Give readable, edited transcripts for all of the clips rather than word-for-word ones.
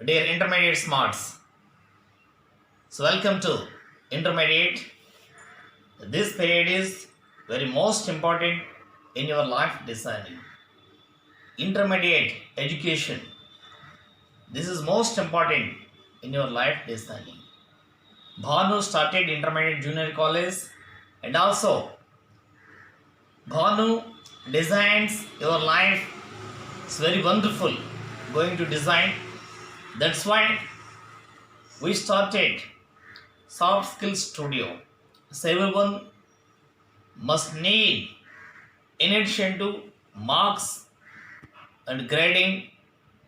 Dear intermediate smarts, so welcome to intermediate. This period is very most important in your life designing. Intermediate education. This is most important in your life designing. Bhanu started intermediate junior college and also Bhanu designs your life. It's very wonderful going to design. That's why we started Soft Skills Studio. So everyone must need, in addition to marks and grading,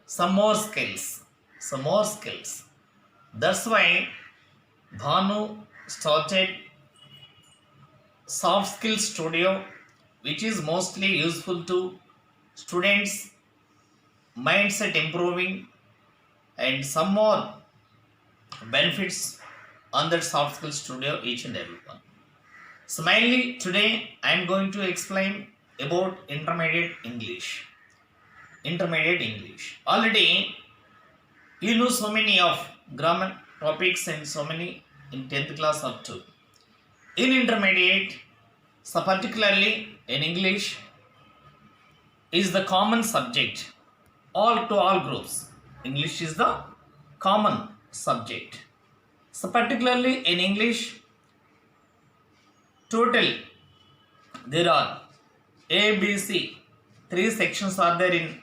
some more skills. Some more skills. That's why Bhanu started Soft Skills Studio, which is mostly useful to students' mindset improving and some more benefits on that Soft Skills Studio each and every one. So mainly today I am going to explain about intermediate English. Intermediate English. Already you know so many of grammar topics and so many in 10th class up to. In intermediate, so particularly in English is the common subject all to all groups. English is the common subject. So particularly in English, total there are A, B, C. Three sections are there in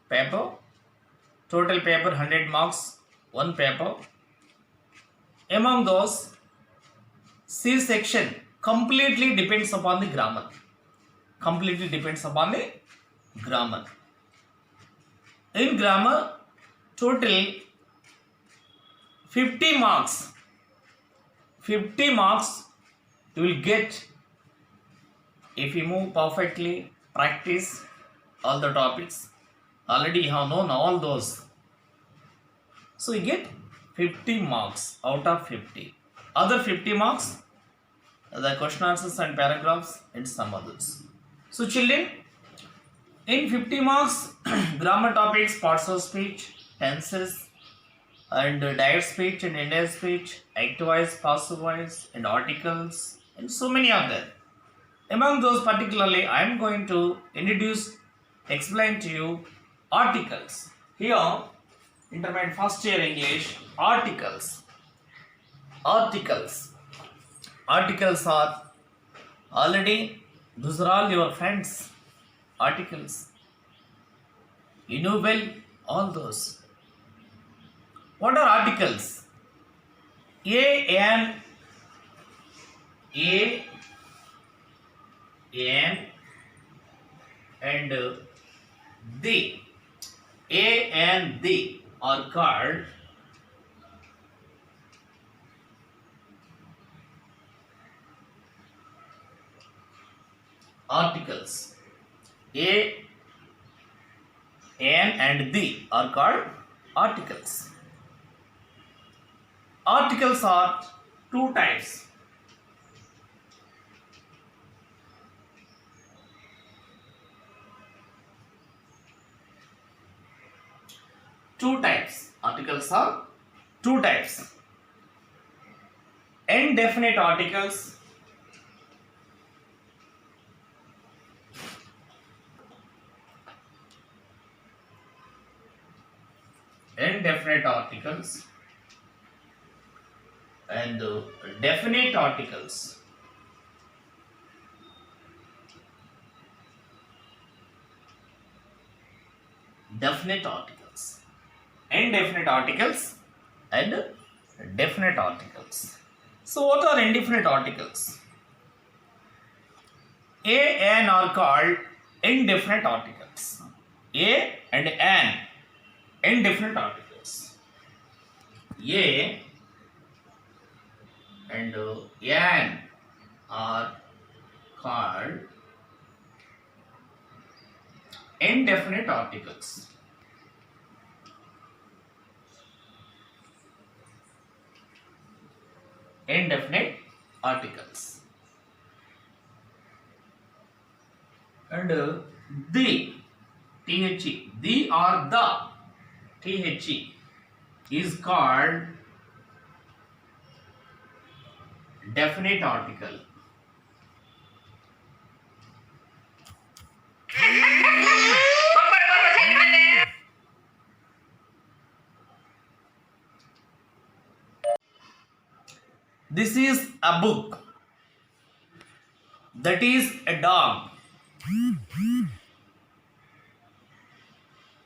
paper. Total paper 100 marks, one paper. Among those, C section completely depends upon the grammar. Completely depends upon the grammar. In grammar, total 50 marks. 50 marks you will get if you move perfectly, practice all the topics. Already you have known all those. So you get 50 marks out of 50. Other 50 marks, the question answers and paragraphs and some others. So children, in 50 marks, grammar topics, parts of speech, tenses, and direct speech and indirect speech, active voice, passive voice, and articles, and so many of them. Among those particularly, I am going to explain to you articles. Here, intermediate first year English, articles. Articles. Articles are already, those are all your friends. Articles. You know well all those. What are articles? A, N, and the. A and the are called articles. A, N, and the are called articles. Articles are two types. Two types. Articles are two types. Indefinite articles indefinite articles and definite articles. Definite articles. Indefinite articles and definite articles. So what are indefinite articles? A, N are called indefinite articles. A and N, indefinite articles. A and N are called indefinite articles. Indefinite articles. And the, the or the, the is called definite article. This is a book. That is a dog.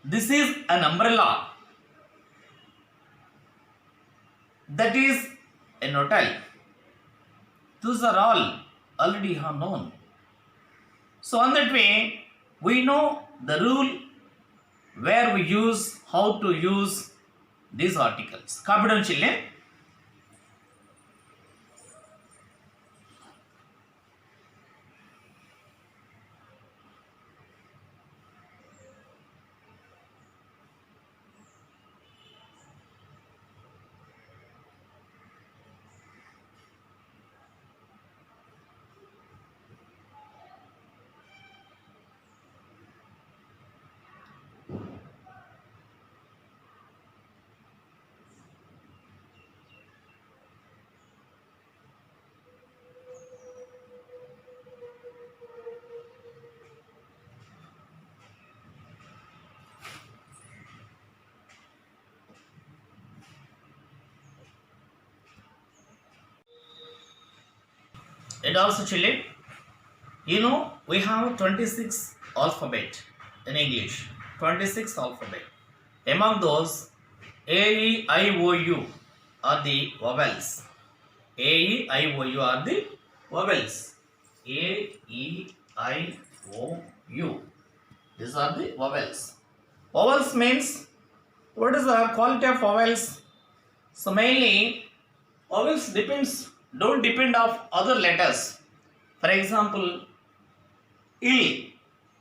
This is an umbrella. That is an hotel. Those are all already known. So on that way, we know the rule where we use, how to use these articles. Copy children. And also children, you know we have 26 alphabet in English. 26 alphabet. Among those, A, E, I, O, U are the vowels. A, E, I, O, U are the vowels. A, E, I, O, U. These are the vowels. Vowels means, what is the quality of vowels? So mainly, vowels don't depend of other letters. For example, ill,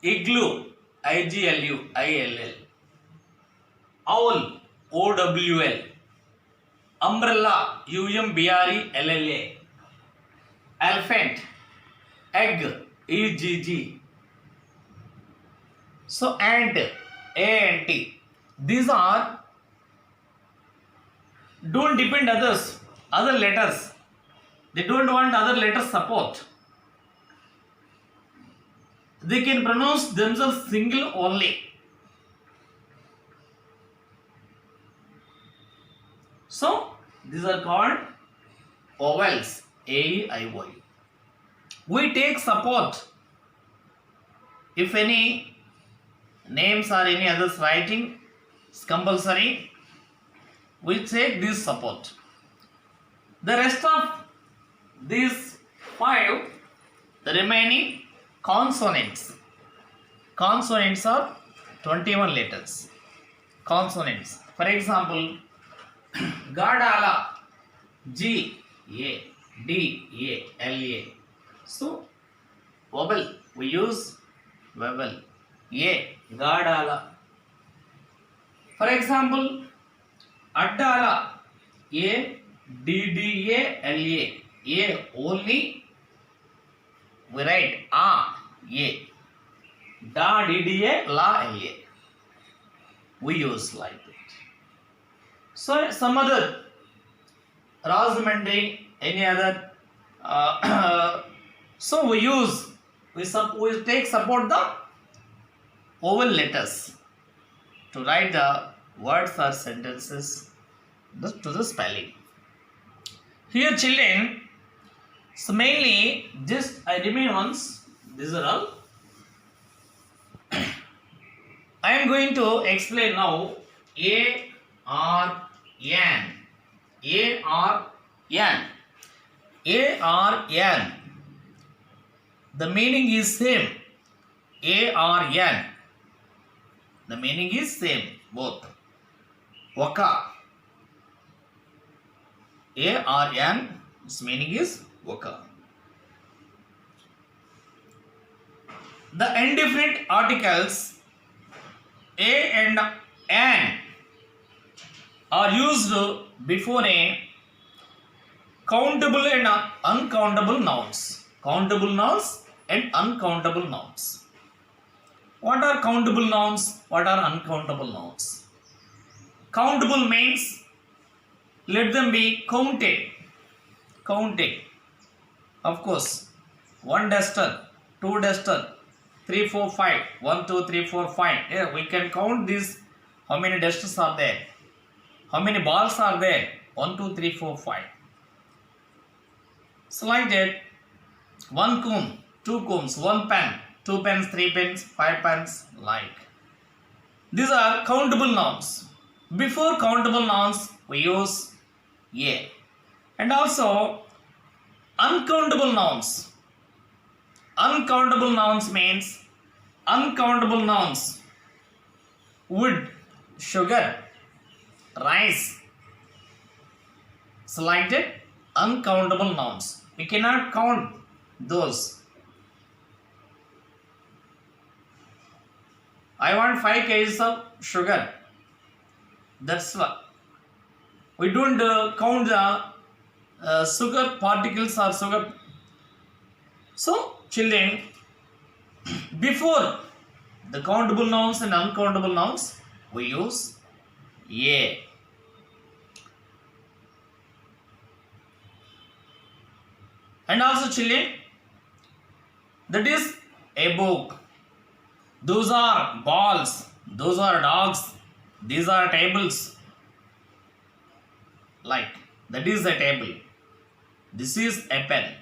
igloo, iglu, ill. Owl, owl. Umbrella, umbrella. Elephant, egg, egg. So ant, ant. These are don't depend other letters. They don't want other letters support. They can pronounce themselves single only. So these are called vowels. A, I, O, U. We take support if any names or any others writing. It's compulsory. We take this support. The rest of these 5, the remaining consonants. Consonants are 21 letters. Consonants. For example, Gadala, G, A, D, A, L, A. So, vowel, we use vowel. A, Gadala. For example, Addala, A, D, D, A, L, A. A only we write A. Da, D, D, A, La, L, A. We use like that. So some other Rajahmundry, any other. So we take support the vowel letters to write the words or sentences to the spelling. Here children, so mainly just I remain once. These are all. I am going to explain now A, R, N. A, R, N. A, R, N. The meaning is same. A, R, N. The meaning is same, both. Waka. A, R, N. Its meaning is waka. The indefinite articles A and N are used before a countable and uncountable nouns. Countable nouns and uncountable nouns. What are countable nouns? What are uncountable nouns? Countable means let them be counted. Counting. Of course, 1 duster, 2 duster, 3, 4, 5, 1, 2, 3, 4, 5. Yeah, we can count these. How many dusters are there? How many balls are there? 1, 2, 3, 4, 5. So like that, 1 comb, 2 combs, 1 pen, 2 pens, 3 pens, 5 pens, like. These are countable nouns. Before countable nouns, we use a. And also, uncountable nouns. Uncountable nouns means uncountable nouns. Wood, sugar, rice. Selected uncountable nouns. We cannot count those. I want 5 kgs of sugar. That's what. We don't count the sugar particles or sugar. So, children, before the countable nouns and uncountable nouns, we use a. And also, children, that is a book. Those are balls. Those are dogs. These are tables. Like, that is a table. This is a pen.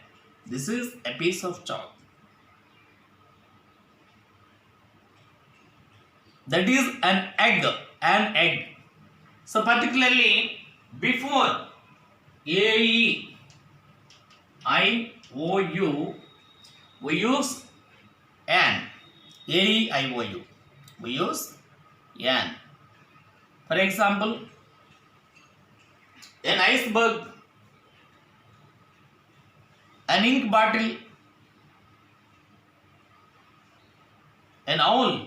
This is a piece of chalk. That is an egg. An egg. So particularly before A-E, I-O-U, we use an. A-E-I-O-U. We use an. For example, an iceberg, an ink bottle, an owl,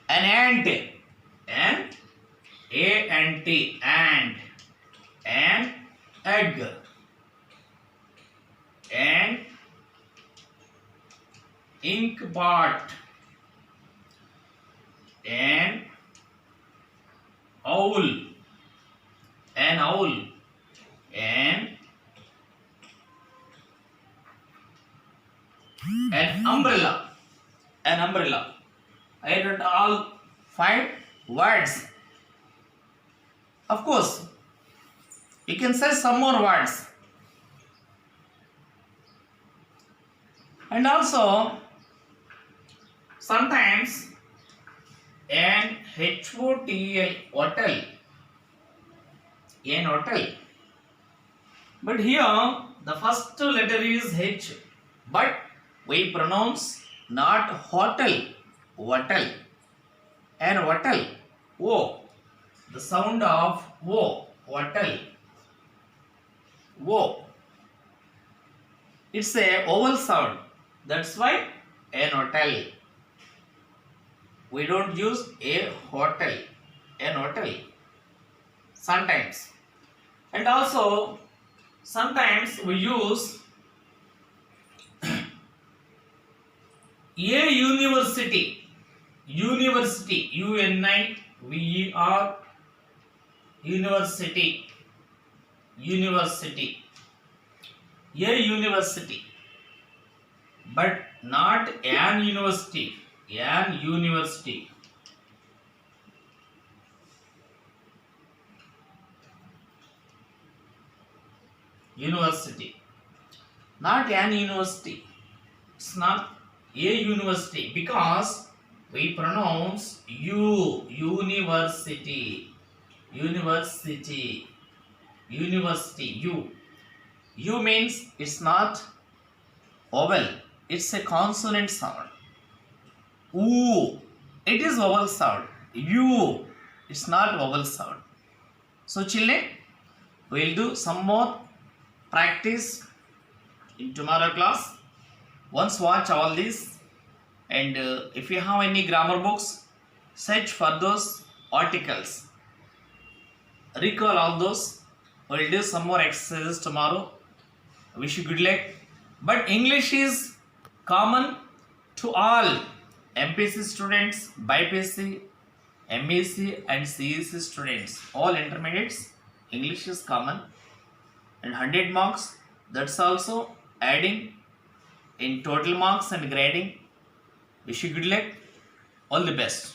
an ant, and A-N-T, ant, an egg, an ink pot, an owl, an umbrella, I wrote all 5 words. Of course, you can say some more words. And also, sometimes an H-O-T-L, hotel, an hotel. But here, the first letter is H, but we pronounce not hotel, hotel, an hotel, O, the sound of O, hotel, O. It's a vowel sound. That's why an hotel. We don't use a hotel, an hotel. Sometimes. And also, sometimes we use a university, university, U-N-I-V-E-R, university, university, a university, but not an university, an university. University, not an university. It's not a university because we pronounce U, university, university, university, U. U means it's not vowel, it's a consonant sound. U, it is vowel sound. U, it's not vowel sound. So children, we'll do some more practice in tomorrow class. Once watch all this, and if you have any grammar books, search for those articles. Recall all those. We'll do some more exercises tomorrow. Wish you good luck. But English is common to all MPC students, BPC, MEC and CEC students, all intermediates, English is common, and 100 marks, that's also adding in total marks and grading. Wish you good luck, all the best.